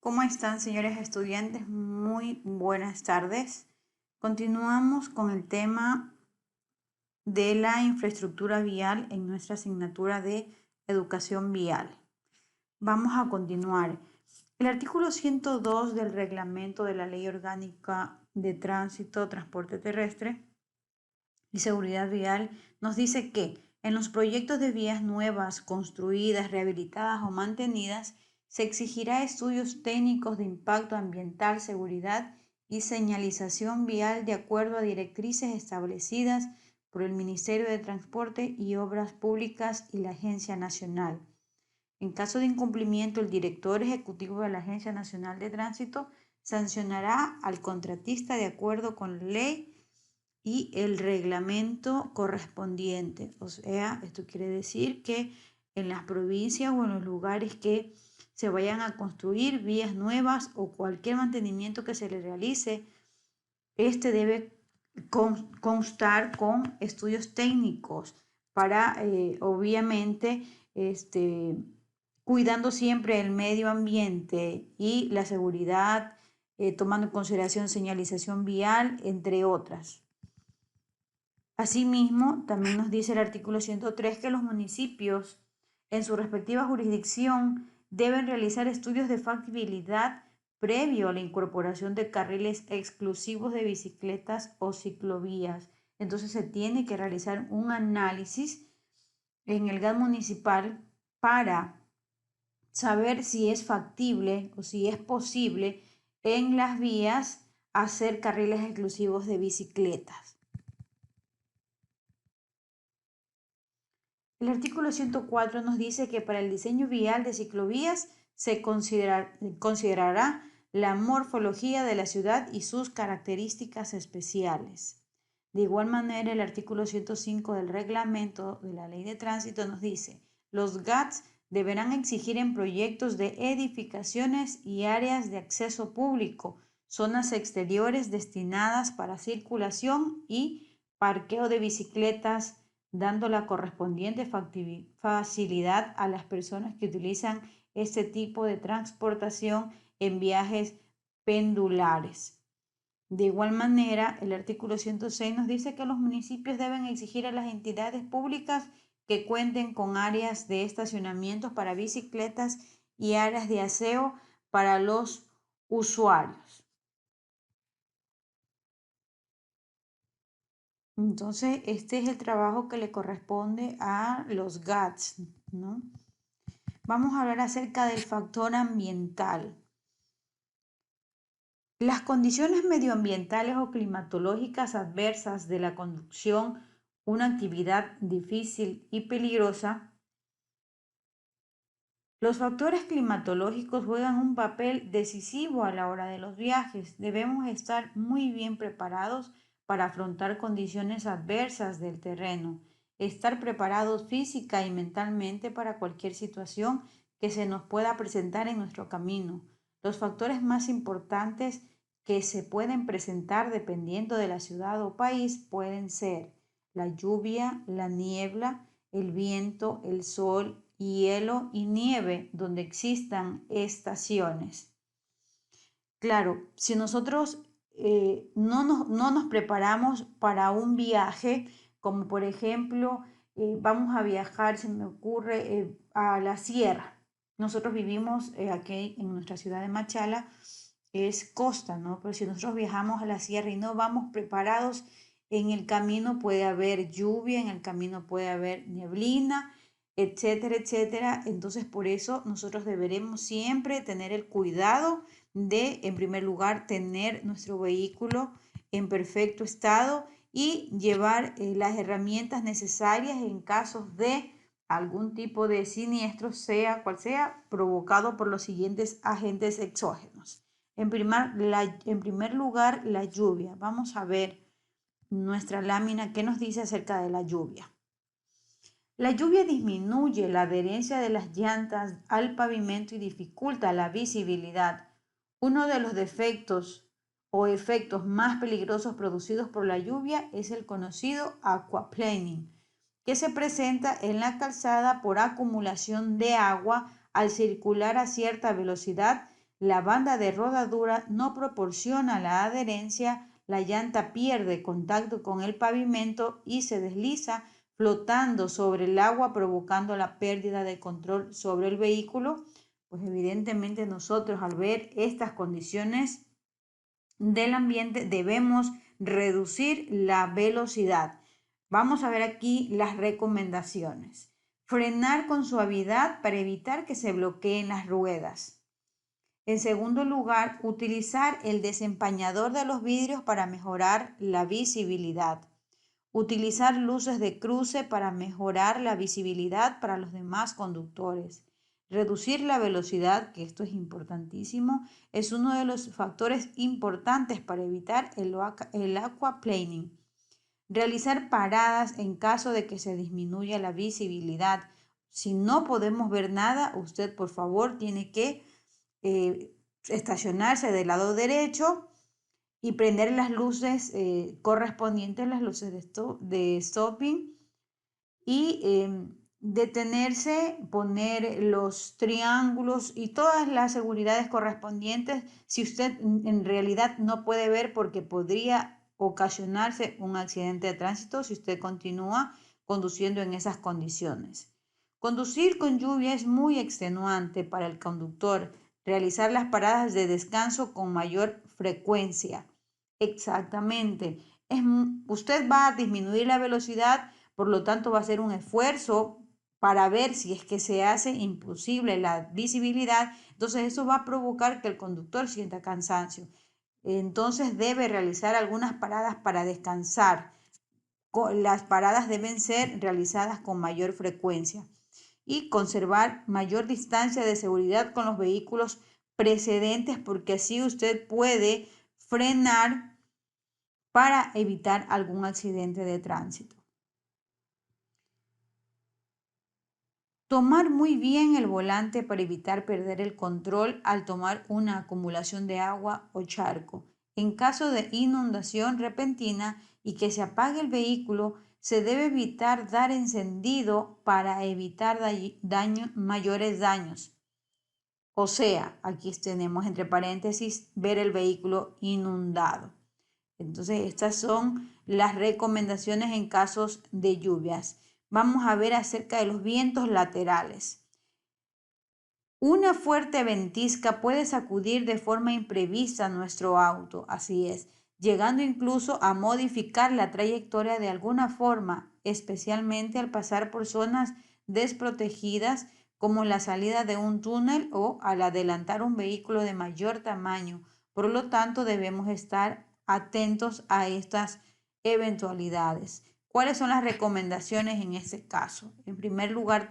¿Cómo están, señores estudiantes? Muy buenas tardes. Continuamos con el tema de la infraestructura vial en nuestra asignatura de educación vial. Vamos a continuar. El artículo 102 del reglamento de la Ley Orgánica de Tránsito, Transporte Terrestre y Seguridad Vial nos dice que en los proyectos de vías nuevas, construidas, rehabilitadas o mantenidas, se exigirá estudios técnicos de impacto ambiental, seguridad y señalización vial de acuerdo a directrices establecidas por el Ministerio de Transporte y Obras Públicas y la Agencia Nacional. En caso de incumplimiento, el director ejecutivo de la Agencia Nacional de Tránsito sancionará al contratista de acuerdo con la ley y el reglamento correspondiente. O sea, esto quiere decir que en las provincias o en los lugares que se vayan a construir vías nuevas o cualquier mantenimiento que se le realice, este debe constar con estudios técnicos para, obviamente, cuidando siempre el medio ambiente y la seguridad, tomando en consideración señalización vial, entre otras. Asimismo, también nos dice el artículo 103 que los municipios en su respectiva jurisdicción deben realizar estudios de factibilidad previo a la incorporación de carriles exclusivos de bicicletas o ciclovías. Entonces se tiene que realizar un análisis en el GAD municipal para saber si es factible o si es posible en las vías hacer carriles exclusivos de bicicletas. El artículo 104 nos dice que para el diseño vial de ciclovías se considerará la morfología de la ciudad y sus características especiales. De igual manera, el artículo 105 del reglamento de la Ley de Tránsito nos dice: los GATS deberán exigir en proyectos de edificaciones y áreas de acceso público, zonas exteriores destinadas para circulación y parqueo de bicicletas, dando la correspondiente facilidad a las personas que utilizan este tipo de transportación en viajes pendulares. De igual manera, el artículo 106 nos dice que los municipios deben exigir a las entidades públicas que cuenten con áreas de estacionamientos para bicicletas y áreas de aseo para los usuarios. Entonces, este es el trabajo que le corresponde a los GATS, ¿no? Vamos a hablar acerca del factor ambiental. Las condiciones medioambientales o climatológicas adversas de la conducción, una actividad difícil y peligrosa. Los factores climatológicos juegan un papel decisivo a la hora de los viajes. Debemos estar muy bien preparados para afrontar condiciones adversas del terreno, estar preparados física y mentalmente para cualquier situación que se nos pueda presentar en nuestro camino. Los factores más importantes que se pueden presentar dependiendo de la ciudad o país pueden ser la lluvia, la niebla, el viento, el sol, hielo y nieve donde existan estaciones. Claro, si nosotros no nos preparamos para un viaje, como por ejemplo, vamos a viajar, se me ocurre, a la sierra. Nosotros vivimos aquí en nuestra ciudad de Machala, es costa, ¿no? Pero si nosotros viajamos a la sierra y no vamos preparados, en el camino puede haber lluvia, en el camino puede haber neblina, etcétera, etcétera. Entonces, por eso nosotros deberemos siempre tener el cuidado de, en primer lugar, tener nuestro vehículo en perfecto estado y llevar las herramientas necesarias en casos de algún tipo de siniestro, sea cual sea, provocado por los siguientes agentes exógenos. En primer lugar, la lluvia. Vamos a ver nuestra lámina qué nos dice acerca de la lluvia. La lluvia disminuye la adherencia de las llantas al pavimento y dificulta la visibilidad. Uno de los defectos o efectos más peligrosos producidos por la lluvia es el conocido aquaplaning, que se presenta en la calzada por acumulación de agua al circular a cierta velocidad. la banda de rodadura no proporciona la adherencia, la llanta pierde contacto con el pavimento y se desliza flotando sobre el agua, provocando la pérdida de control sobre el vehículo. Pues evidentemente nosotros, al ver estas condiciones del ambiente, debemos reducir la velocidad. Vamos a ver aquí las recomendaciones. Frenar con suavidad para evitar que se bloqueen las ruedas. En segundo lugar, utilizar el desempañador de los vidrios para mejorar la visibilidad. Utilizar luces de cruce para mejorar la visibilidad para los demás conductores. Reducir la velocidad, que esto es importantísimo, es uno de los factores importantes para evitar el aquaplaning. Realizar paradas en caso de que se disminuya la visibilidad. Si no podemos ver nada, usted por favor tiene que estacionarse del lado derecho y prender las luces correspondientes, las luces de stopping, y detenerse, poner los triángulos y todas las seguridades correspondientes si usted en realidad no puede ver, porque podría ocasionarse un accidente de tránsito si usted continúa conduciendo en esas condiciones. Conducir con lluvia es muy extenuante para el conductor. Realizar las paradas de descanso con mayor frecuencia. Exactamente. Usted va a disminuir la velocidad, por lo tanto va a hacer un esfuerzo para ver si es que se hace imposible la visibilidad. Entonces eso va a provocar que el conductor sienta cansancio. Entonces debe realizar algunas paradas para descansar. Las paradas deben ser realizadas con mayor frecuencia y conservar mayor distancia de seguridad con los vehículos precedentes, porque así usted puede frenar para evitar algún accidente de tránsito. Tomar muy bien el volante para evitar perder el control al tomar una acumulación de agua o charco. En caso de inundación repentina y que se apague el vehículo, se debe evitar dar encendido para evitar mayores daños. O sea, aquí tenemos entre paréntesis ver el vehículo inundado. Entonces, estas son las recomendaciones en casos de lluvias. Vamos a ver acerca de los vientos laterales. Una fuerte ventisca puede sacudir de forma imprevista nuestro auto, así es, llegando incluso a modificar la trayectoria de alguna forma, especialmente al pasar por zonas desprotegidas como la salida de un túnel o al adelantar un vehículo de mayor tamaño. Por lo tanto, debemos estar atentos a estas eventualidades. ¿Cuáles son las recomendaciones en este caso? En primer lugar,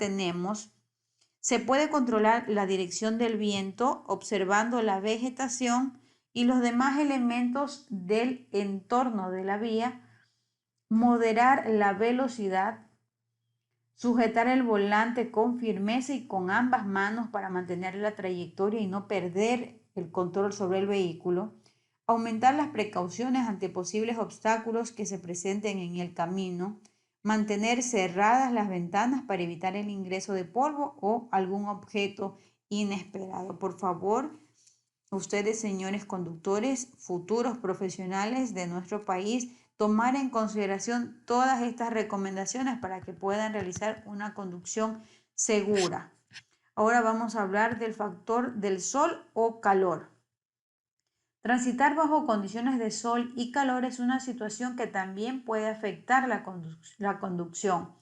se puede controlar la dirección del viento observando la vegetación y los demás elementos del entorno de la vía, moderar la velocidad, sujetar el volante con firmeza y con ambas manos para mantener la trayectoria y no perder el control sobre el vehículo, aumentar las precauciones ante posibles obstáculos que se presenten en el camino, mantener cerradas las ventanas para evitar el ingreso de polvo o algún objeto inesperado. Por favor, ustedes, señores conductores, futuros profesionales de nuestro país, tomar en consideración todas estas recomendaciones para que puedan realizar una conducción segura. Ahora vamos a hablar del factor del sol o calor. Transitar bajo condiciones de sol y calor es una situación que también puede afectar la conducción.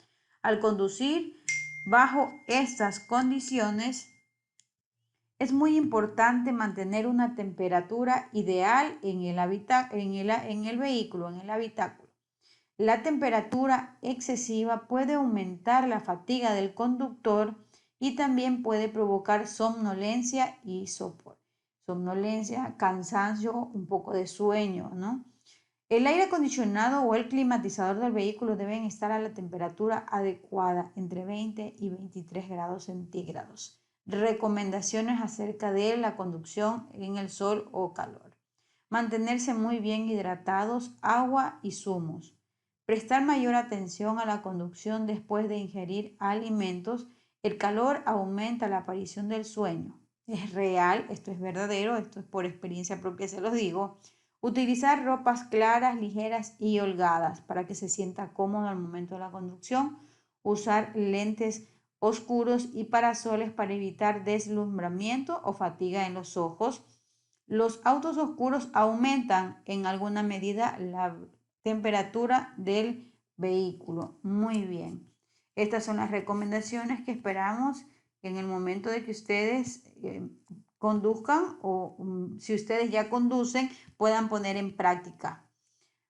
Al conducir bajo estas condiciones, es muy importante mantener una temperatura ideal en el vehículo, en el habitáculo. La temperatura excesiva puede aumentar la fatiga del conductor y también puede provocar somnolencia y sopor. Somnolencia, cansancio, un poco de sueño, ¿no? El aire acondicionado o el climatizador del vehículo deben estar a la temperatura adecuada, entre 20 y 23 grados centígrados. Recomendaciones acerca de la conducción en el sol o calor. Mantenerse muy bien hidratados, agua y zumos. Prestar mayor atención a la conducción después de ingerir alimentos. El calor aumenta la aparición del sueño. es real, esto es verdadero, esto es por experiencia propia, se los digo. Utilizar ropas claras, ligeras y holgadas para que se sienta cómodo al momento de la conducción. Usar lentes oscuros y parasoles para evitar deslumbramiento o fatiga en los ojos. Los autos oscuros aumentan en alguna medida la temperatura del vehículo. Muy bien. Estas son las recomendaciones que esperamos que en el momento de que ustedes conduzcan o si ustedes ya conducen puedan poner en práctica.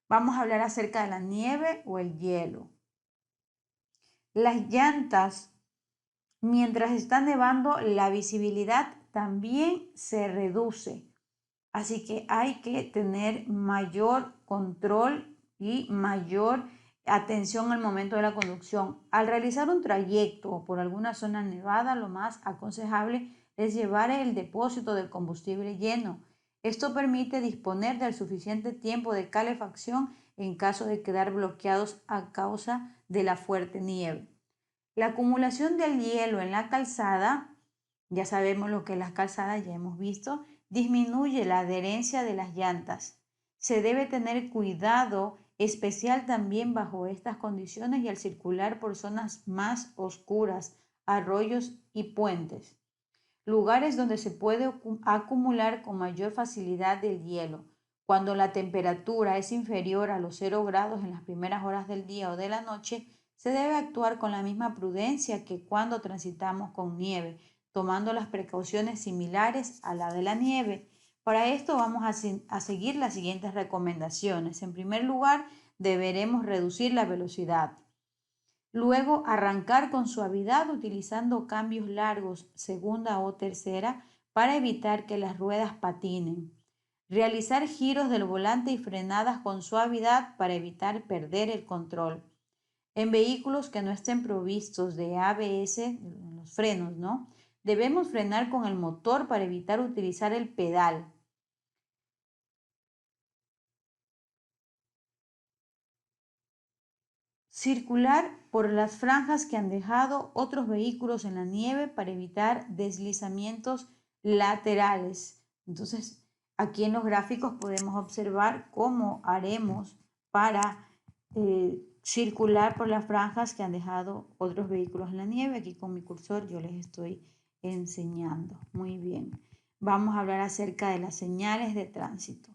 Vamos a hablar acerca de la nieve o el hielo. Las llantas, mientras está nevando, la visibilidad también se reduce. Así que hay que tener mayor control y mayor atención al momento de la conducción. Al realizar un trayecto por alguna zona nevada, lo más aconsejable es llevar el depósito de combustible lleno. Esto permite disponer del suficiente tiempo de calefacción en caso de quedar bloqueados a causa de la fuerte nieve. La acumulación del hielo en la calzada, ya sabemos lo que es la calzada, ya hemos visto, disminuye la adherencia de las llantas. Se debe tener cuidado especial también bajo estas condiciones y al circular por zonas más oscuras, arroyos y puentes, lugares donde se puede acumular con mayor facilidad el hielo. Cuando la temperatura es inferior a los 0 grados en las primeras horas del día o de la noche, se debe actuar con la misma prudencia que cuando transitamos con nieve, tomando las precauciones similares a la de la nieve. Para esto vamos a seguir las siguientes recomendaciones. En primer lugar, deberemos reducir la velocidad. Luego, arrancar con suavidad utilizando cambios largos, segunda o tercera, para evitar que las ruedas patinen. Realizar giros del volante y frenadas con suavidad para evitar perder el control. En vehículos que no estén provistos de ABS, los frenos, ¿no? Debemos frenar con el motor para evitar utilizar el pedal. Circular por las franjas que han dejado otros vehículos en la nieve para evitar deslizamientos laterales. Entonces, aquí en los gráficos podemos observar cómo haremos para circular por las franjas que han dejado otros vehículos en la nieve. Aquí con mi cursor yo les estoy enseñando. Muy bien. Vamos a hablar acerca de las señales de tránsito.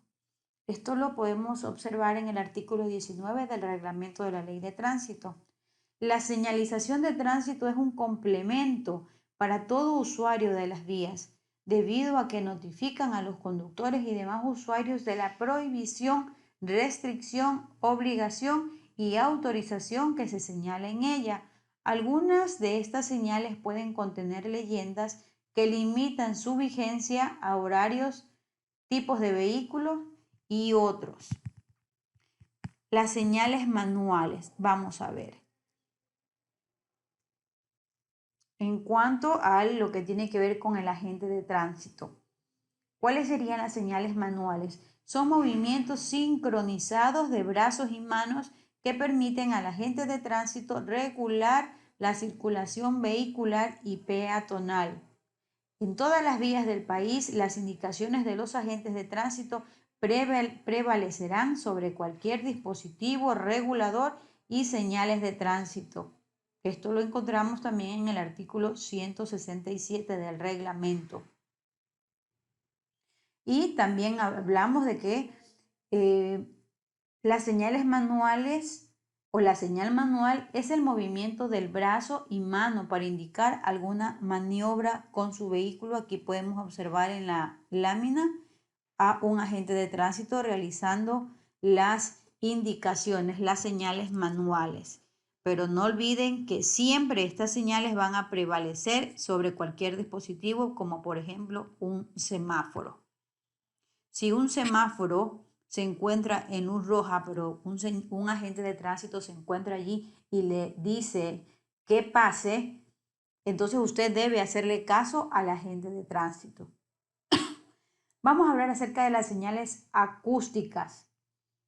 Esto lo podemos observar en el artículo 19 del reglamento de la ley de tránsito. La señalización de tránsito es un complemento para todo usuario de las vías, debido a que notifican a los conductores y demás usuarios de la prohibición, restricción, obligación y autorización que se señala en ella. Algunas de estas señales pueden contener leyendas que limitan su vigencia a horarios, tipos de vehículos y otros. Las señales manuales, vamos a ver. En cuanto a lo que tiene que ver con el agente de tránsito, ¿cuáles serían las señales manuales? Son movimientos sincronizados de brazos y manos que permiten al agente de tránsito regular la circulación vehicular y peatonal. En todas las vías del país, las indicaciones de los agentes de tránsito prevalecerán sobre cualquier dispositivo regulador y señales de tránsito. Esto lo encontramos también en el artículo 167 del reglamento. Y también hablamos de que las señales manuales o la señal manual es el movimiento del brazo y mano para indicar alguna maniobra con su vehículo. Aquí podemos observar en la lámina a un agente de tránsito realizando las indicaciones, las señales manuales. Pero no olviden que siempre estas señales van a prevalecer sobre cualquier dispositivo, como por ejemplo un semáforo. Si un semáforo se encuentra en luz roja, pero un agente de tránsito se encuentra allí y le dice que pase, entonces usted debe hacerle caso al agente de tránsito. Vamos a hablar acerca de las señales acústicas.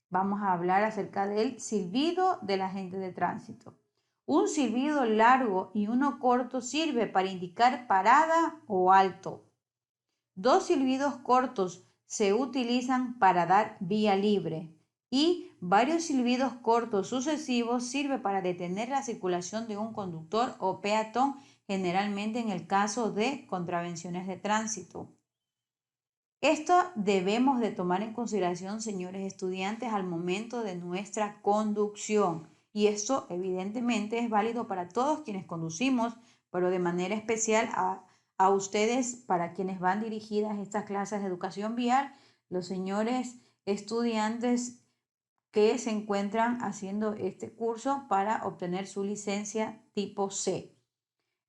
Vamos a hablar acerca del silbido del agente de tránsito. Un silbido largo y uno corto sirve para indicar parada o alto. 2 silbidos cortos se utilizan para dar vía libre y varios silbidos cortos sucesivos sirven para detener la circulación de un conductor o peatón, generalmente en el caso de contravenciones de tránsito. Esto debemos de tomar en consideración, señores estudiantes, al momento de nuestra conducción. Y esto evidentemente es válido para todos quienes conducimos, pero de manera especial a ustedes, para quienes van dirigidas estas clases de educación vial, los señores estudiantes que se encuentran haciendo este curso para obtener su licencia tipo C.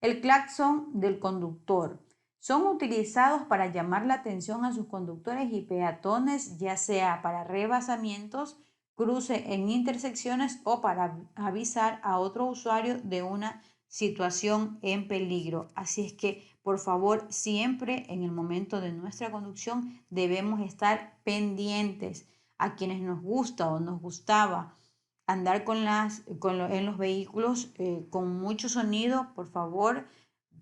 El claxon del conductor. Son utilizados para llamar la atención a sus conductores y peatones, ya sea para rebasamientos, cruce en intersecciones o para avisar a otro usuario de una situación en peligro. Así es que, por favor, siempre en el momento de nuestra conducción debemos estar pendientes. A quienes nos gusta o nos gustaba andar en los vehículos con mucho sonido, por favor,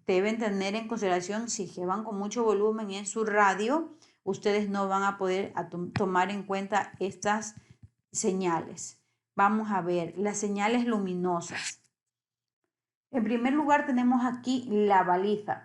deben tener en consideración si van con mucho volumen en su radio, ustedes no van a poder tomar en cuenta estas señales. Vamos a ver las señales luminosas. En primer lugar tenemos aquí la baliza,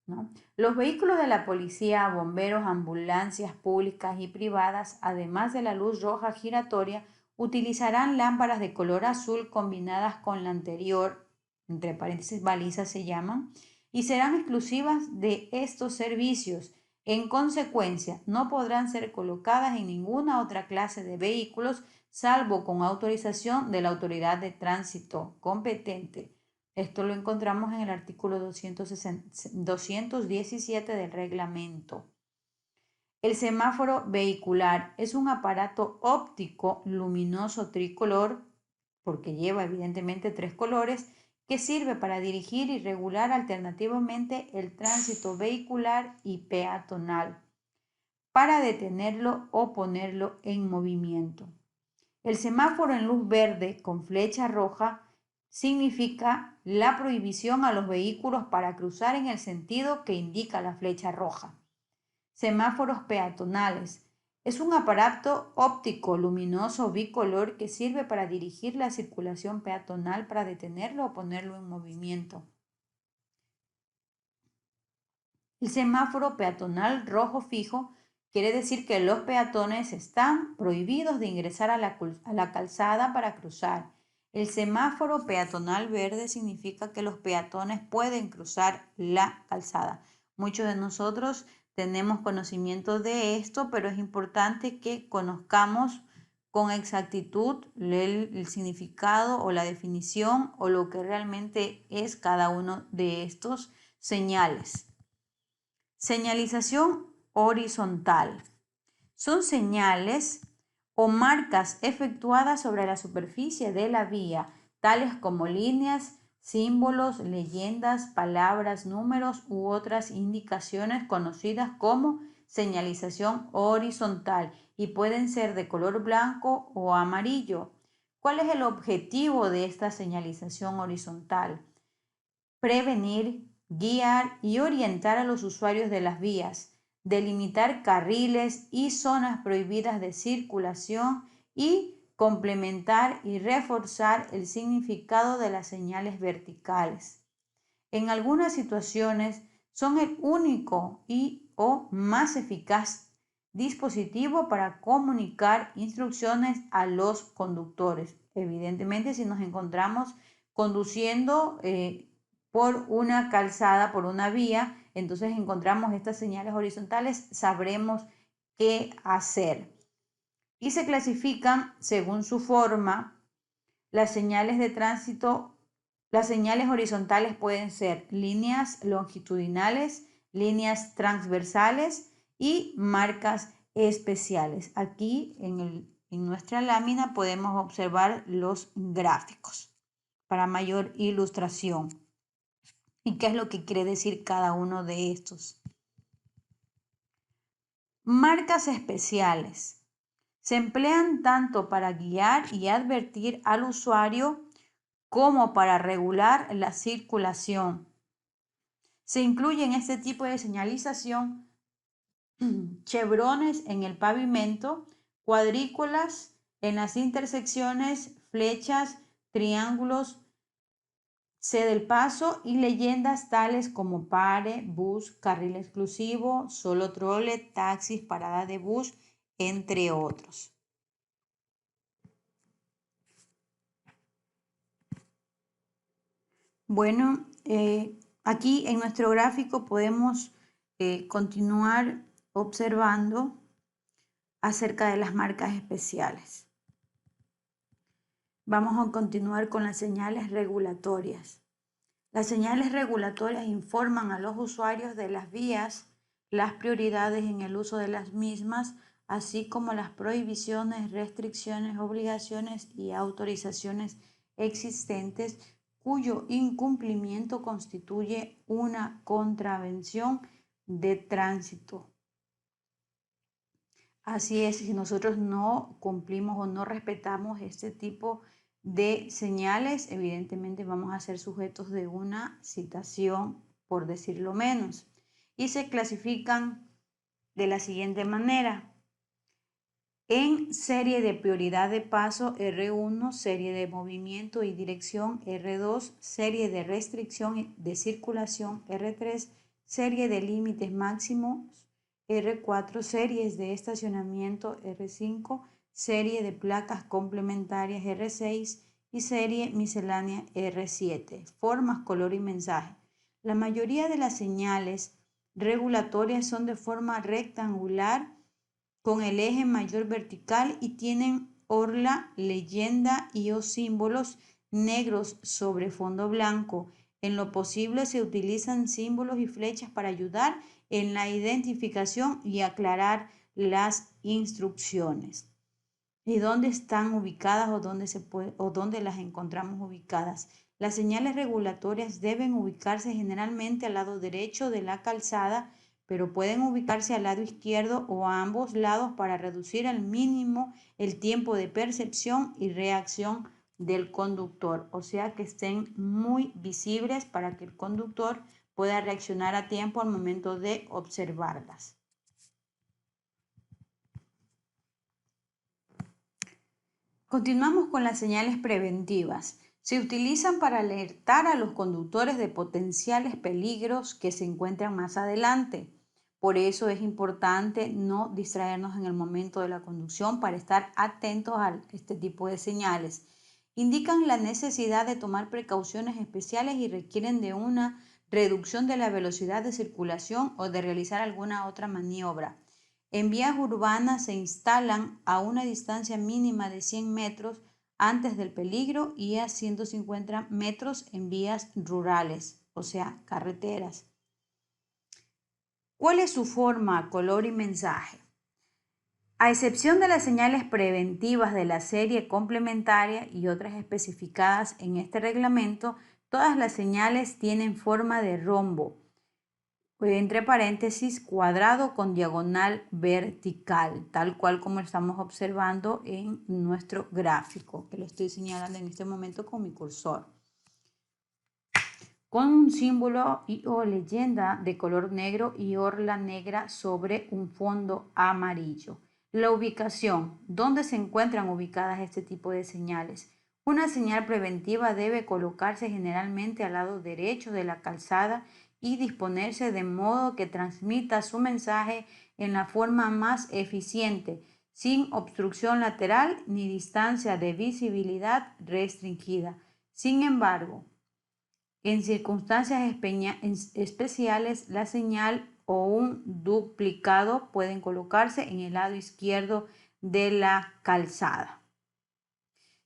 ¿no? Los vehículos de la policía, bomberos, ambulancias públicas y privadas, además de la luz roja giratoria, utilizarán lámparas de color azul combinadas con la anterior, entre paréntesis baliza se llaman, y serán exclusivas de estos servicios. En consecuencia, no podrán ser colocadas en ninguna otra clase de vehículos, salvo con autorización de la autoridad de tránsito competente. Esto lo encontramos en el artículo 217 del reglamento. El semáforo vehicular es un aparato óptico luminoso tricolor, porque lleva evidentemente 3 colores, que sirve para dirigir y regular alternativamente el tránsito vehicular y peatonal, para detenerlo o ponerlo en movimiento. El semáforo en luz verde con flecha roja significa la prohibición a los vehículos para cruzar en el sentido que indica la flecha roja. Semáforos peatonales. Es un aparato óptico luminoso bicolor que sirve para dirigir la circulación peatonal, para detenerlo o ponerlo en movimiento. El semáforo peatonal rojo fijo quiere decir que los peatones están prohibidos de ingresar a la calzada para cruzar. El semáforo peatonal verde significa que los peatones pueden cruzar la calzada. Muchos de nosotros tenemos conocimiento de esto, pero es importante que conozcamos con exactitud el significado o la definición o lo que realmente es cada uno de estos señales. Señalización horizontal. Son señales o marcas efectuadas sobre la superficie de la vía, tales como líneas, símbolos, leyendas, palabras, números u otras indicaciones conocidas como señalización horizontal y pueden ser de color blanco o amarillo. ¿Cuál es el objetivo de esta señalización horizontal? Prevenir, guiar y orientar a los usuarios de las vías, delimitar carriles y zonas prohibidas de circulación y complementar y reforzar el significado de las señales verticales. En algunas situaciones son el único y o más eficaz dispositivo para comunicar instrucciones a los conductores. Evidentemente, si nos encontramos conduciendo por una calzada, por una vía, entonces encontramos estas señales horizontales, sabremos qué hacer. Y se clasifican según su forma. Las señales de tránsito, las señales horizontales pueden ser líneas longitudinales, líneas transversales y marcas especiales. Aquí en nuestra lámina podemos observar los gráficos para mayor ilustración. ¿Y qué es lo que quiere decir cada uno de estos? Marcas especiales. Se emplean tanto para guiar y advertir al usuario como para regular la circulación. Se incluye en este tipo de señalización chevrones en el pavimento, cuadrículas en las intersecciones, flechas, triángulos, cede el paso y leyendas tales como pare, bus, carril exclusivo, solo trole, taxis, parada de bus, entre otros. Bueno, aquí en nuestro gráfico podemos continuar observando acerca de las marcas especiales. Vamos a continuar con las señales regulatorias. Las señales regulatorias informan a los usuarios de las vías, las prioridades en el uso de las mismas, así como las prohibiciones, restricciones, obligaciones y autorizaciones existentes cuyo incumplimiento constituye una contravención de tránsito. Así es, si nosotros no cumplimos o no respetamos este tipo de señales, evidentemente vamos a ser sujetos de una citación, por decirlo menos. Y se clasifican de la siguiente manera. En serie de prioridad de paso R1, serie de movimiento y dirección R2, serie de restricción de circulación R3, serie de límites máximos R4, series de estacionamiento R5, serie de placas complementarias R6 y serie miscelánea R7. Formas, color y mensaje. La mayoría de las señales regulatorias son de forma rectangular con el eje mayor vertical y tienen orla, leyenda y o símbolos negros sobre fondo blanco. En lo posible se utilizan símbolos y flechas para ayudar en la identificación y aclarar las instrucciones. ¿Y dónde están ubicadas o dónde las encontramos ubicadas? Las señales regulatorias deben ubicarse generalmente al lado derecho de la calzada, pero pueden ubicarse al lado izquierdo o a ambos lados para reducir al mínimo el tiempo de percepción y reacción del conductor, o sea que estén muy visibles para que el conductor pueda reaccionar a tiempo al momento de observarlas. Continuamos con las señales preventivas. Se utilizan para alertar a los conductores de potenciales peligros que se encuentran más adelante. Por eso es importante no distraernos en el momento de la conducción para estar atentos a este tipo de señales. Indican la necesidad de tomar precauciones especiales y requieren de una reducción de la velocidad de circulación o de realizar alguna otra maniobra. En vías urbanas se instalan a una distancia mínima de 100 metros antes del peligro y a 150 metros en vías rurales, o sea, carreteras. ¿Cuál es su forma, color y mensaje? A excepción de las señales preventivas de la serie complementaria y otras especificadas en este reglamento, todas las señales tienen forma de rombo, entre paréntesis, cuadrado con diagonal vertical, tal cual como estamos observando en nuestro gráfico, que lo estoy señalando en este momento con mi cursor. Con un símbolo y o leyenda de color negro y orla negra sobre un fondo amarillo. La ubicación. ¿Dónde se encuentran ubicadas este tipo de señales? Una señal preventiva debe colocarse generalmente al lado derecho de la calzada y disponerse de modo que transmita su mensaje en la forma más eficiente, sin obstrucción lateral ni distancia de visibilidad restringida. Sin embargo, en circunstancias especiales, la señal o un duplicado pueden colocarse en el lado izquierdo de la calzada.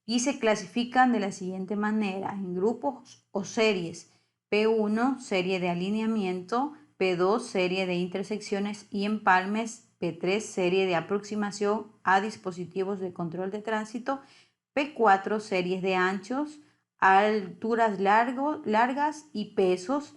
Y se clasifican de la siguiente manera, en grupos o series. P1, serie de alineamiento, P2, serie de intersecciones y empalmes, P3, serie de aproximación a dispositivos de control de tránsito, P4, series de anchos, alturas largas y pesos,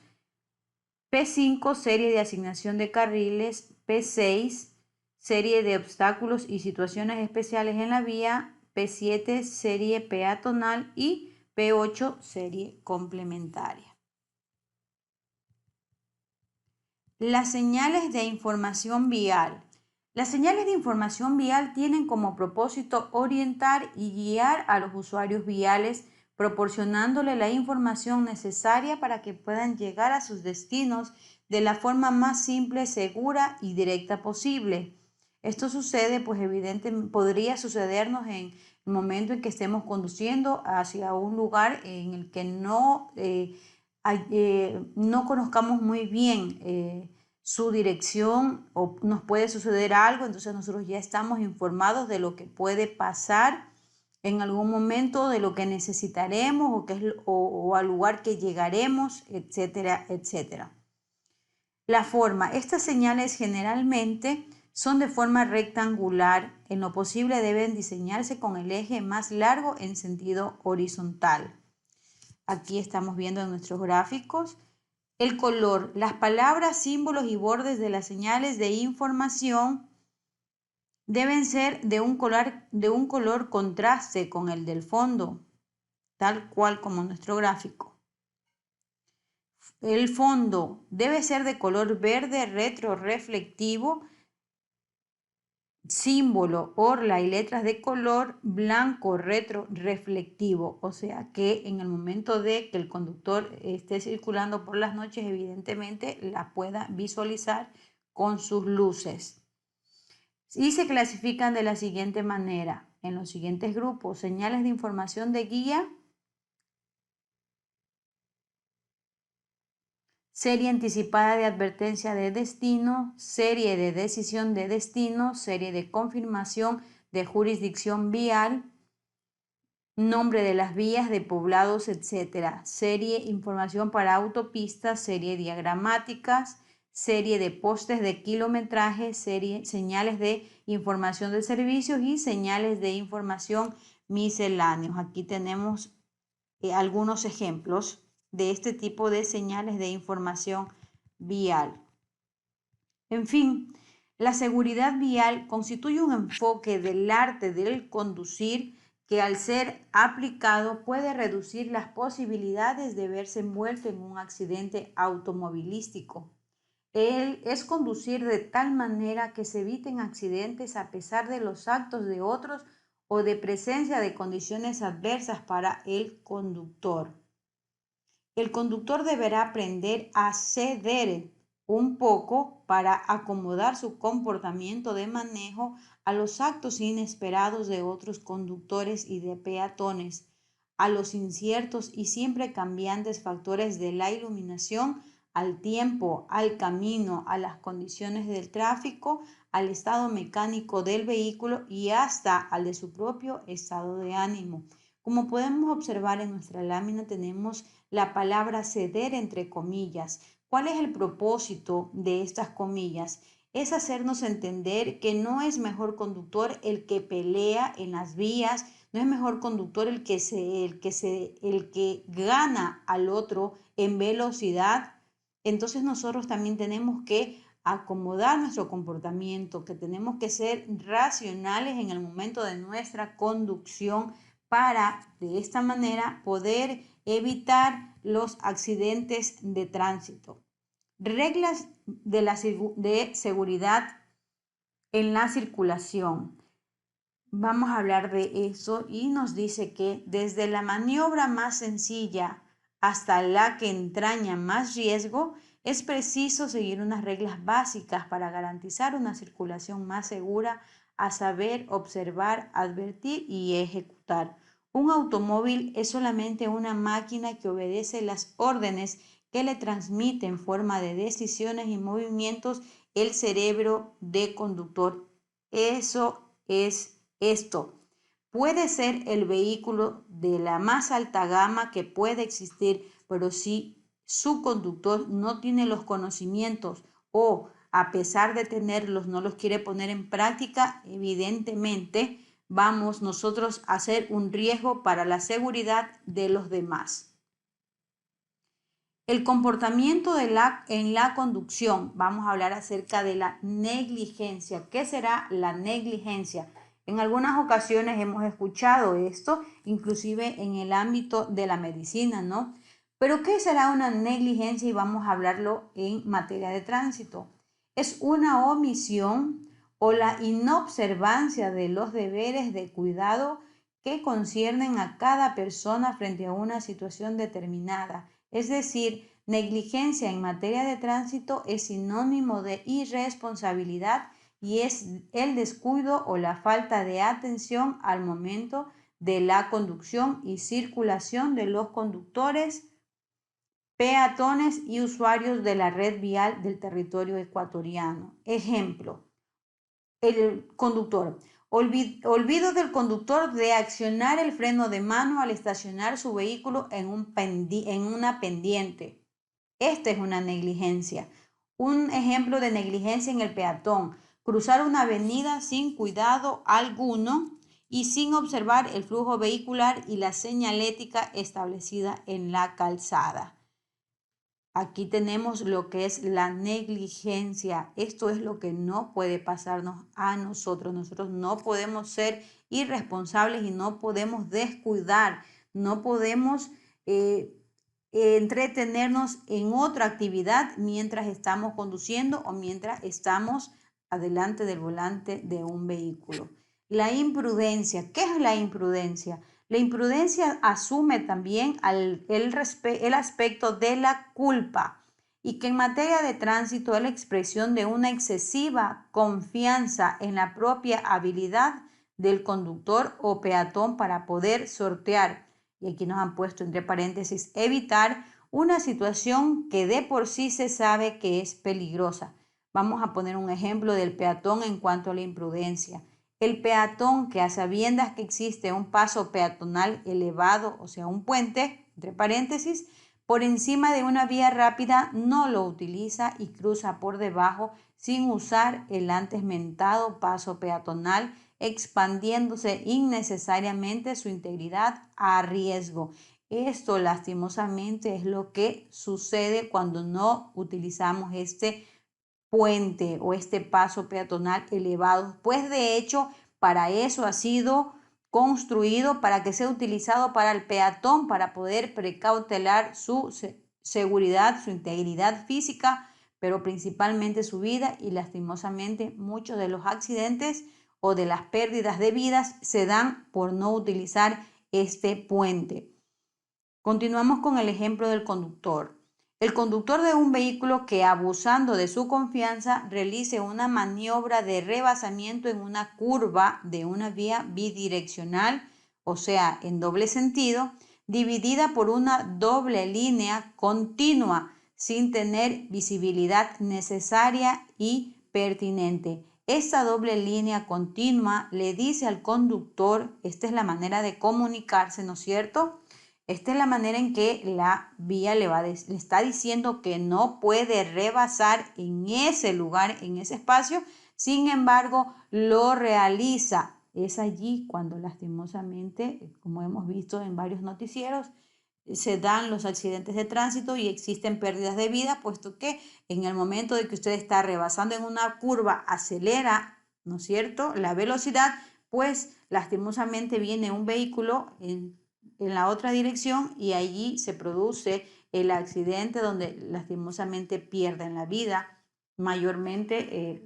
P5, serie de asignación de carriles, P6, serie de obstáculos y situaciones especiales en la vía, P7, serie peatonal y P8, serie complementaria. Las señales de información vial. Las señales de información vial tienen como propósito orientar y guiar a los usuarios viales, proporcionándole la información necesaria para que puedan llegar a sus destinos de la forma más simple, segura y directa posible. Esto sucede, pues evidentemente, podría sucedernos en el momento en que estemos conduciendo hacia un lugar en el que no conozcamos muy bien su dirección o nos puede suceder algo, entonces nosotros ya estamos informados de lo que puede pasar en algún momento, de lo que necesitaremos o al lugar que llegaremos, etcétera, etcétera. La forma. Estas señales generalmente son de forma rectangular. En lo posible deben diseñarse con el eje más largo en sentido horizontal. Aquí estamos viendo en nuestros gráficos. El color. Las palabras, símbolos y bordes de las señales de información deben ser de un color contraste con el del fondo, tal cual como nuestro gráfico. El fondo debe ser de color verde retroreflectivo, símbolo, orla y letras de color blanco retroreflectivo, o sea que en el momento de que el conductor esté circulando por las noches, evidentemente la pueda visualizar con sus luces. Y se clasifican de la siguiente manera, en los siguientes grupos: señales de información de guía, serie anticipada de advertencia de destino, serie de decisión de destino, serie de confirmación de jurisdicción vial, nombre de las vías, de poblados, etc. Serie información para autopistas, serie diagramáticas, serie de postes de kilometraje, serie señales de información de servicios y señales de información misceláneos. Aquí tenemos algunos ejemplos de este tipo de señales de información vial. En fin, la seguridad vial constituye un enfoque del arte del conducir que, al ser aplicado, puede reducir las posibilidades de verse envuelto en un accidente automovilístico. Es conducir de tal manera que se eviten accidentes a pesar de los actos de otros o de presencia de condiciones adversas para el conductor. El conductor deberá aprender a ceder un poco para acomodar su comportamiento de manejo a los actos inesperados de otros conductores y de peatones, a los inciertos y siempre cambiantes factores de la iluminación, al tiempo, al camino, a las condiciones del tráfico, al estado mecánico del vehículo y hasta al de su propio estado de ánimo. Como podemos observar en nuestra lámina, tenemos la palabra ceder entre comillas. ¿Cuál es el propósito de estas comillas? Es hacernos entender que no es mejor conductor el que pelea en las vías, no es mejor conductor el que gana al otro en velocidad. Entonces nosotros también tenemos que acomodar nuestro comportamiento, que tenemos que ser racionales en el momento de nuestra conducción para de esta manera poder evitar los accidentes de tránsito. Reglas de seguridad en la circulación. Vamos a hablar de eso y nos dice que desde la maniobra más sencilla hasta la que entraña más riesgo, es preciso seguir unas reglas básicas para garantizar una circulación más segura, a saber, observar, advertir y ejecutar. Un automóvil es solamente una máquina que obedece las órdenes que le transmite en forma de decisiones y movimientos el cerebro de conductor. Eso es esto. Puede ser el vehículo de la más alta gama que puede existir, pero si su conductor no tiene los conocimientos o, a pesar de tenerlos, no los quiere poner en práctica, evidentemente vamos nosotros a ser un riesgo para la seguridad de los demás. El comportamiento en la conducción. Vamos a hablar acerca de la negligencia. ¿Qué será la negligencia? En algunas ocasiones hemos escuchado esto, inclusive en el ámbito de la medicina, ¿no? Pero ¿qué será una negligencia? Y vamos a hablarlo en materia de tránsito. Es una omisión o la inobservancia de los deberes de cuidado que conciernen a cada persona frente a una situación determinada. Es decir, negligencia en materia de tránsito es sinónimo de irresponsabilidad y es el descuido o la falta de atención al momento de la conducción y circulación de los conductores, peatones y usuarios de la red vial del territorio ecuatoriano. Ejemplo, el conductor. Olvido del conductor de accionar el freno de mano al estacionar su vehículo en una pendiente. Esta es una negligencia. Un ejemplo de negligencia en el peatón: cruzar una avenida sin cuidado alguno y sin observar el flujo vehicular y la señalética establecida en la calzada. Aquí tenemos lo que es la negligencia. Esto es lo que no puede pasarnos a nosotros. Nosotros no podemos ser irresponsables y no podemos descuidar, no podemos entretenernos en otra actividad mientras estamos conduciendo o mientras estamos adelante del volante de un vehículo. La imprudencia. ¿Qué es la imprudencia? La imprudencia asume también el aspecto de la culpa, y que en materia de tránsito es la expresión de una excesiva confianza en la propia habilidad del conductor o peatón para poder sortear, y aquí nos han puesto entre paréntesis, evitar una situación que de por sí se sabe que es peligrosa. Vamos a poner un ejemplo del peatón en cuanto a la imprudencia. El peatón que, a sabiendas que existe un paso peatonal elevado, o sea, un puente, entre paréntesis, por encima de una vía rápida, no lo utiliza y cruza por debajo sin usar el antes mentado paso peatonal, expandiéndose innecesariamente su integridad a riesgo. Esto lastimosamente es lo que sucede cuando no utilizamos este puente o este paso peatonal elevado, pues de hecho para eso ha sido construido, para que sea utilizado para el peatón, para poder precautelar su seguridad, su integridad física, pero principalmente su vida, y lastimosamente muchos de los accidentes o de las pérdidas de vidas se dan por no utilizar este puente. Continuamos con el ejemplo del conductor. El conductor de un vehículo que, abusando de su confianza, realice una maniobra de rebasamiento en una curva de una vía bidireccional, o sea, en doble sentido, dividida por una doble línea continua, sin tener visibilidad necesaria y pertinente. Esta doble línea continua le dice al conductor, esta es la manera de comunicarse, ¿no es cierto? Esta es la manera en que la vía le está diciendo que no puede rebasar en ese lugar, en ese espacio. Sin embargo, lo realiza. Es allí cuando lastimosamente, como hemos visto en varios noticieros, se dan los accidentes de tránsito y existen pérdidas de vida, puesto que en el momento de que usted está rebasando en una curva, acelera, ¿no es cierto?, la velocidad, pues lastimosamente viene un vehículo en la otra dirección y allí se produce el accidente donde lastimosamente pierden la vida, mayormente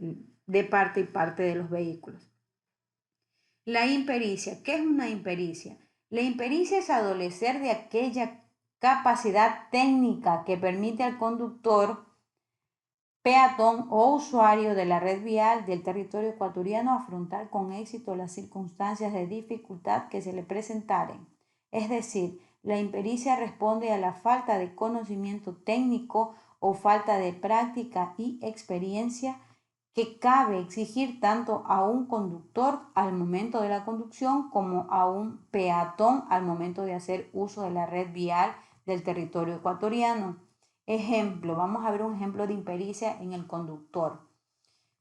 de parte y parte de los vehículos. La impericia. ¿Qué es una impericia? La impericia es adolecer de aquella capacidad técnica que permite al conductor, peatón o usuario de la red vial del territorio ecuatoriano afrontar con éxito las circunstancias de dificultad que se le presentaren. Es decir, la impericia responde a la falta de conocimiento técnico o falta de práctica y experiencia que cabe exigir tanto a un conductor al momento de la conducción como a un peatón al momento de hacer uso de la red vial del territorio ecuatoriano. Ejemplo, vamos a ver un ejemplo de impericia en el conductor.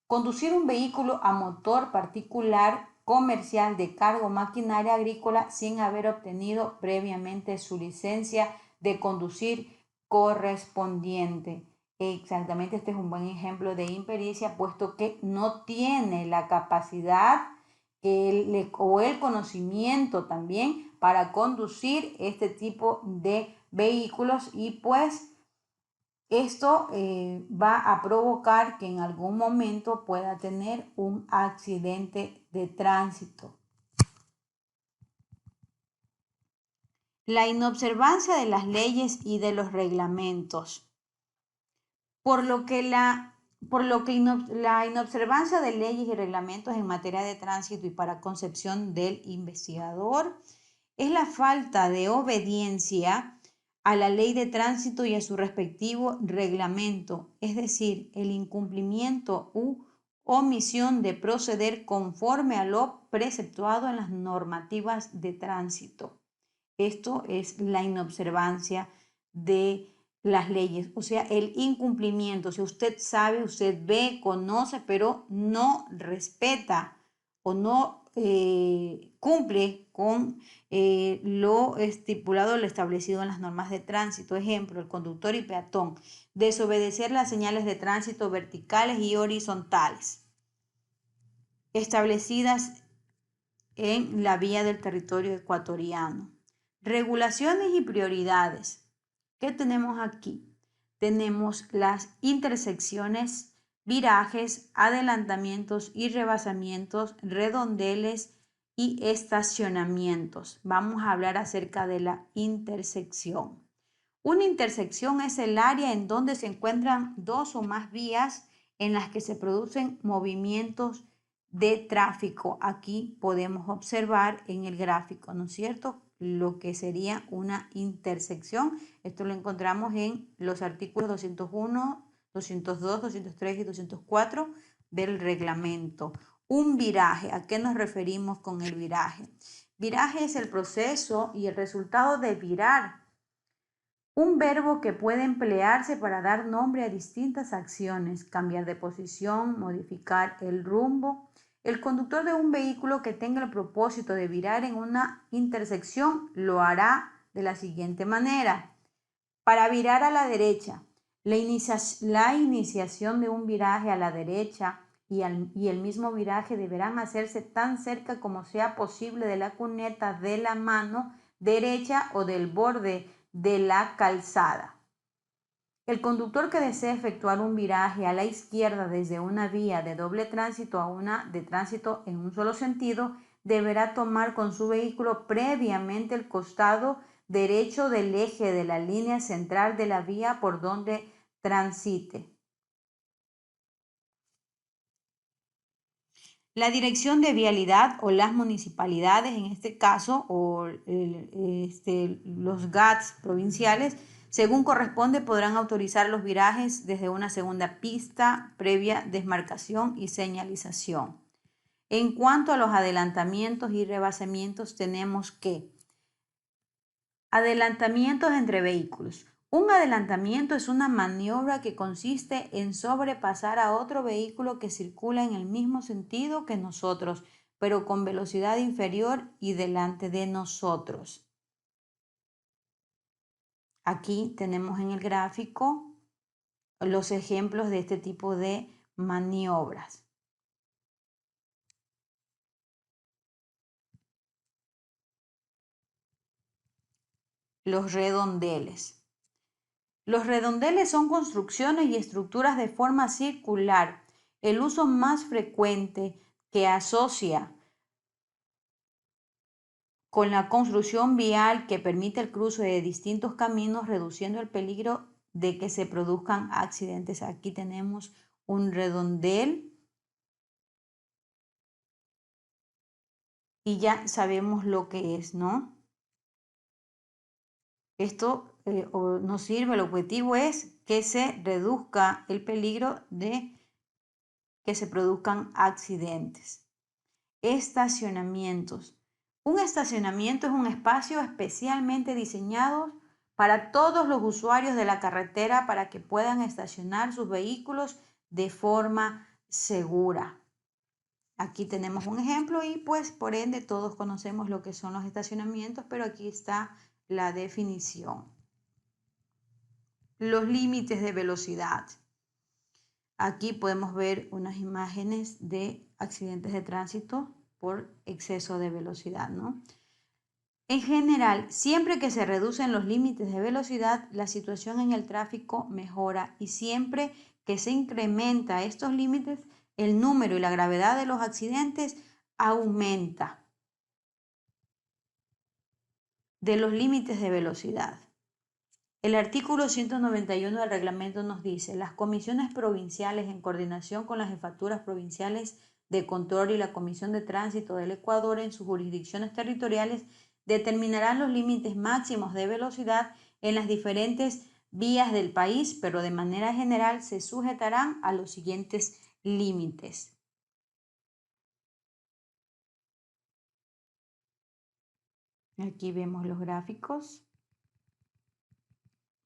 Conducir un vehículo a motor particular comercial de carga o maquinaria agrícola sin haber obtenido previamente su licencia de conducir correspondiente. Exactamente, este es un buen ejemplo de impericia, puesto que no tiene la capacidad el conocimiento también para conducir este tipo de vehículos, y pues esto va a provocar que en algún momento pueda tener un accidente de tránsito. La inobservancia de las leyes y de los reglamentos. Por lo que la inobservancia de leyes y reglamentos en materia de tránsito y para concepción del investigador es la falta de obediencia a la ley de tránsito y a su respectivo reglamento, es decir, el incumplimiento u omisión de proceder conforme a lo preceptuado en las normativas de tránsito. Esto es la inobservancia de las leyes, o sea, el incumplimiento. Si usted sabe, usted ve, conoce, pero no respeta o no cumple con lo estipulado, lo establecido en las normas de tránsito. Ejemplo, el conductor y peatón. Desobedecer las señales de tránsito verticales y horizontales establecidas en la vía del territorio ecuatoriano. Regulaciones y prioridades. ¿Qué tenemos aquí? Tenemos las intersecciones, virajes, adelantamientos y rebasamientos, redondeles y estacionamientos. Vamos a hablar acerca de la intersección. Una intersección es el área en donde se encuentran dos o más vías en las que se producen movimientos de tráfico. Aquí podemos observar en el gráfico, ¿no es cierto?, lo que sería una intersección. Esto lo encontramos en los artículos 201, 202, 203 y 204 del reglamento. Un viraje, ¿a qué nos referimos con el viraje? Viraje es el proceso y el resultado de virar, un verbo que puede emplearse para dar nombre a distintas acciones: cambiar de posición, modificar el rumbo. El conductor de un vehículo que tenga el propósito de virar en una intersección lo hará de la siguiente manera. Para virar a la derecha, la iniciación de un viraje a la derecha y el mismo viraje deberán hacerse tan cerca como sea posible de la cuneta de la mano derecha o del borde de la calzada. El conductor que desee efectuar un viraje a la izquierda desde una vía de doble tránsito a una de tránsito en un solo sentido deberá tomar con su vehículo previamente el costado derecho del eje de la línea central de la vía por donde transite. La dirección de vialidad o las municipalidades, en este caso, o los GATS provinciales, según corresponde, podrán autorizar los virajes desde una segunda pista previa desmarcación y señalización. En cuanto a los adelantamientos y rebasamientos, tenemos que adelantamientos entre vehículos. Un adelantamiento es una maniobra que consiste en sobrepasar a otro vehículo que circula en el mismo sentido que nosotros, pero con velocidad inferior y delante de nosotros. Aquí tenemos en el gráfico los ejemplos de este tipo de maniobras. Los redondeles. Los redondeles son construcciones y estructuras de forma circular. El uso más frecuente que asocia con la construcción vial que permite el cruce de distintos caminos, reduciendo el peligro de que se produzcan accidentes. Aquí tenemos un redondel y ya sabemos lo que es, ¿no? Esto nos sirve, el objetivo es que se reduzca el peligro de que se produzcan accidentes. Estacionamientos. Un estacionamiento es un espacio especialmente diseñado para todos los usuarios de la carretera para que puedan estacionar sus vehículos de forma segura. Aquí tenemos un ejemplo y pues por ende todos conocemos lo que son los estacionamientos, pero aquí está la definición. Los límites de velocidad. Aquí podemos ver unas imágenes de accidentes de tránsito por exceso de velocidad, ¿no? En general, siempre que se reducen los límites de velocidad, la situación en el tráfico mejora y siempre que se incrementa estos límites, el número y la gravedad de los accidentes aumenta. De los límites de velocidad. El artículo 191 del reglamento nos dice: las comisiones provinciales, en coordinación con las jefaturas provinciales de control y la Comisión de Tránsito del Ecuador en sus jurisdicciones territoriales, determinarán los límites máximos de velocidad en las diferentes vías del país, pero de manera general se sujetarán a los siguientes límites. Aquí vemos los gráficos.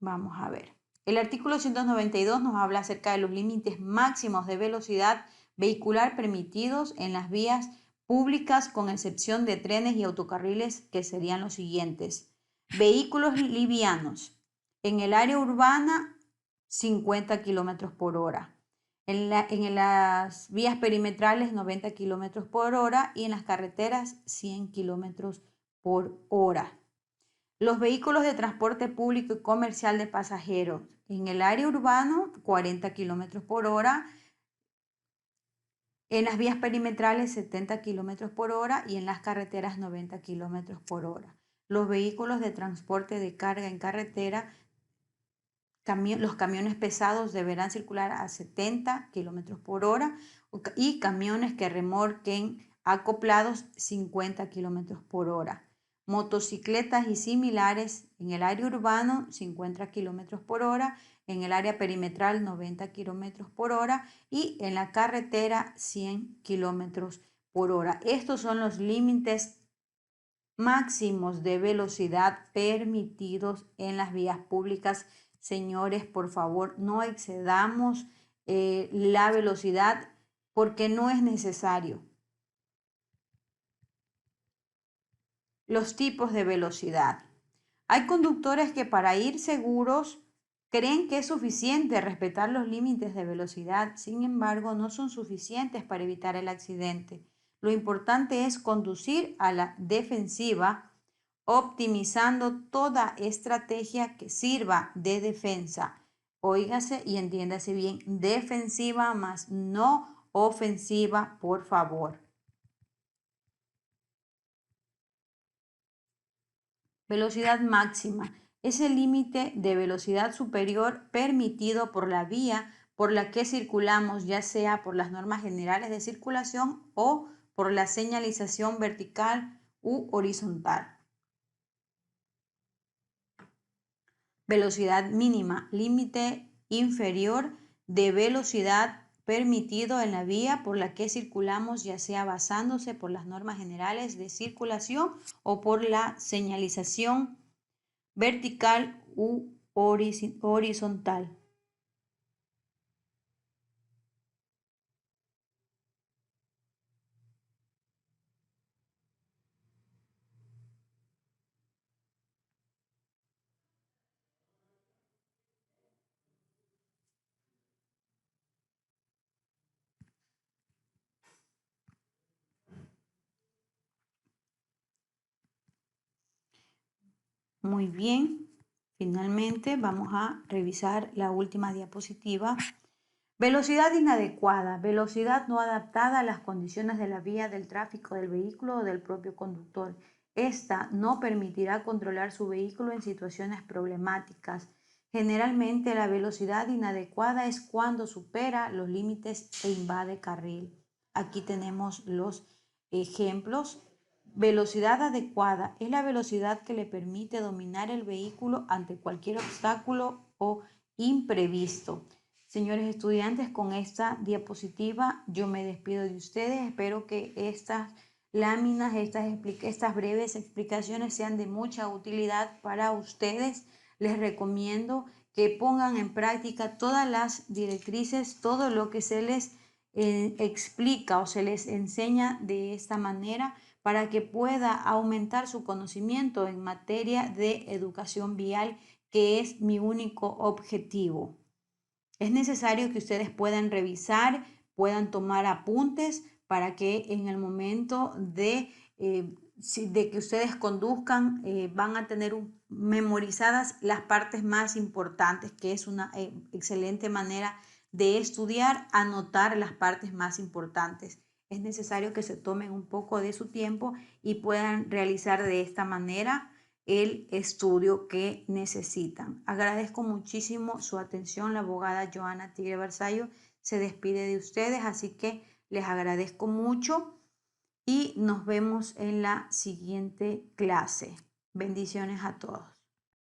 Vamos a ver. El artículo 192 nos habla acerca de los límites máximos de velocidad vehicular permitidos en las vías públicas, con excepción de trenes y autocarriles, que serían los siguientes. Vehículos livianos. En el área urbana, 50 kilómetros por hora. En las vías perimetrales, 90 kilómetros por hora. Y en las carreteras, 100 kilómetros por hora. Los vehículos de transporte público y comercial de pasajeros. En el área urbano, 40 kilómetros por hora. En las vías perimetrales, 70 kilómetros por hora. Y en las carreteras, 90 kilómetros por hora. Los vehículos de transporte de carga en carretera, los camiones pesados deberán circular a 70 kilómetros por hora. Y camiones que remolquen acoplados, 50 kilómetros por hora. Motocicletas y similares en el área urbano, 50 kilómetros por hora, en el área perimetral, 90 kilómetros por hora y en la carretera, 100 kilómetros por hora. Estos son los límites máximos de velocidad permitidos en las vías públicas. Señores, por favor, no excedamos la velocidad porque no es necesario. Los tipos de velocidad. Hay conductores que, para ir seguros, creen que es suficiente respetar los límites de velocidad. Sin embargo, no son suficientes para evitar el accidente. Lo importante es conducir a la defensiva, optimizando toda estrategia que sirva de defensa. Óigase y entiéndase bien, defensiva más no ofensiva, por favor. Velocidad máxima es el límite de velocidad superior permitido por la vía por la que circulamos, ya sea por las normas generales de circulación o por la señalización vertical u horizontal. Velocidad mínima, límite inferior de velocidad permitido en la vía por la que circulamos, ya sea basándose por las normas generales de circulación o por la señalización vertical u horizontal. Muy bien, finalmente vamos a revisar la última diapositiva. Velocidad inadecuada, velocidad no adaptada a las condiciones de la vía, del tráfico, del vehículo o del propio conductor. Esta no permitirá controlar su vehículo en situaciones problemáticas. Generalmente la velocidad inadecuada es cuando supera los límites e invade carril. Aquí tenemos los ejemplos. Velocidad adecuada es la velocidad que le permite dominar el vehículo ante cualquier obstáculo o imprevisto. Señores estudiantes, con esta diapositiva yo me despido de ustedes. Espero que estas láminas, estas breves explicaciones sean de mucha utilidad para ustedes. Les recomiendo que pongan en práctica todas las directrices, todo lo que se les explica o se les enseña de esta manera, para que pueda aumentar su conocimiento en materia de educación vial, que es mi único objetivo. Es necesario que ustedes puedan revisar, puedan tomar apuntes para que en el momento de que ustedes conduzcan van a tener memorizadas las partes más importantes, que es una excelente manera de estudiar, anotar las partes más importantes. Es necesario que se tomen un poco de su tiempo y puedan realizar de esta manera el estudio que necesitan. Agradezco muchísimo su atención. La abogada Joana Tigre Barzallo se despide de ustedes, así que les agradezco mucho y nos vemos en la siguiente clase. Bendiciones a todos.